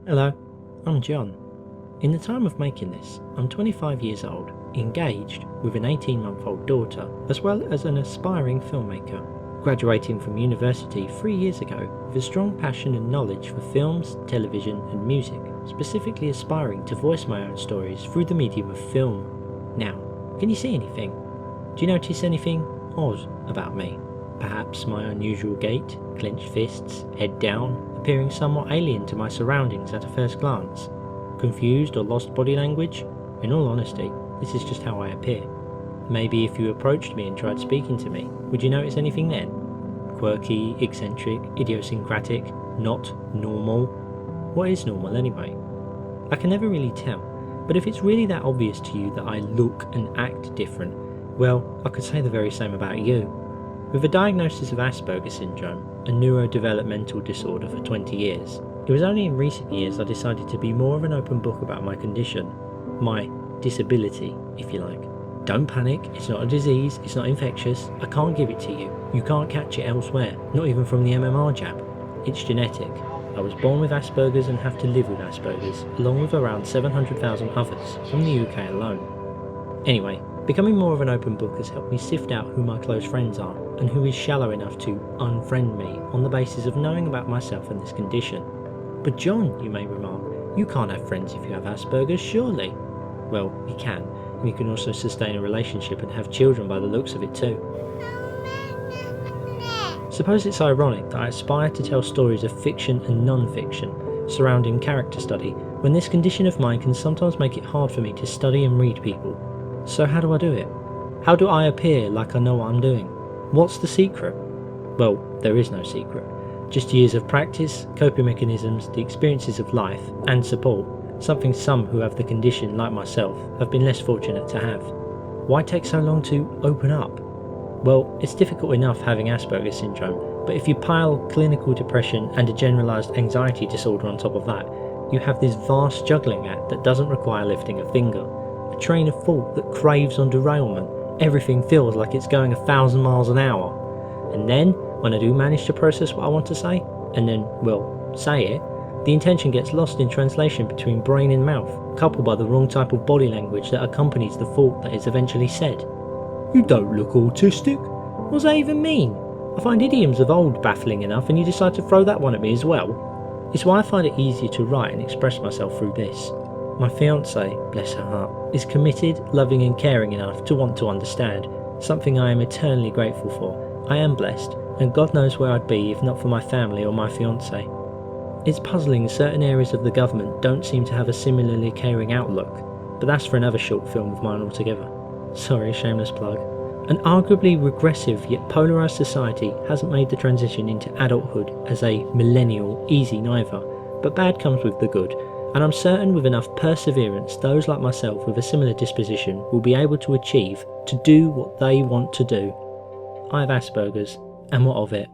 Hello, I'm John. In the time of making this, I'm 25 years old, engaged with an 18-month-old daughter, as well as an aspiring filmmaker, graduating from university 3 years ago with a strong passion and knowledge for films, television and music, specifically aspiring to voice my own stories through the medium of film. Now, can you see anything? Do you notice anything odd about me? Perhaps my unusual gait, clenched fists, head down, appearing somewhat alien to my surroundings at a first glance. Confused or lost body language? In all honesty, this is just how I appear. Maybe if you approached me and tried speaking to me, would you notice anything then? Quirky, eccentric, idiosyncratic, not normal? What is normal anyway? I can never really tell, but if it's really that obvious to you that I look and act different, well, I could say the very same about you. With a diagnosis of Asperger Syndrome, a neurodevelopmental disorder for 20 years, it was only in recent years I decided to be more of an open book about my condition. My disability, if you like. Don't panic, it's not a disease, it's not infectious, I can't give it to you. You can't catch it elsewhere, not even from the MMR jab. It's genetic. I was born with Asperger's and have to live with Asperger's, along with around 700,000 others from the UK alone. Anyway, becoming more of an open book has helped me sift out who my close friends are and who is shallow enough to unfriend me on the basis of knowing about myself and this condition. But John, you may remark, you can't have friends if you have Asperger's, surely? Well, you can, and you can also sustain a relationship and have children by the looks of it too. Suppose it's ironic that I aspire to tell stories of fiction and non-fiction surrounding character study, when this condition of mine can sometimes make it hard for me to study and read people. So how do I do it? How do I appear like I know what I'm doing? What's the secret? Well, there is no secret. Just years of practice, coping mechanisms, the experiences of life, and support, something some who have the condition, like myself, have been less fortunate to have. Why take so long to open up? Well, it's difficult enough having Asperger Syndrome, but if you pile clinical depression and a generalised anxiety disorder on top of that, you have this vast juggling act that doesn't require lifting a finger. A train of thought that craves on derailment. Everything feels like it's going 1,000 miles an hour. And then, when I do manage to process what I want to say, and then, well, say it, the intention gets lost in translation between brain and mouth, coupled by the wrong type of body language that accompanies the thought that is eventually said. You don't look autistic. What does that even mean? I find idioms of old baffling enough and you decide to throw that one at me as well. It's why I find it easier to write and express myself through this. My fiancée, bless her heart, is committed, loving and caring enough to want to understand, something I am eternally grateful for. I am blessed, and God knows where I'd be if not for my family or my fiancée. It's puzzling certain areas of the government don't seem to have a similarly caring outlook, but that's for another short film of mine altogether. Sorry, shameless plug. An arguably regressive yet polarised society hasn't made the transition into adulthood as a millennial easy neither, but bad comes with the good. And I'm certain with enough perseverance, those like myself with a similar disposition will be able to achieve, to do what they want to do. I have Asperger's, and what of it?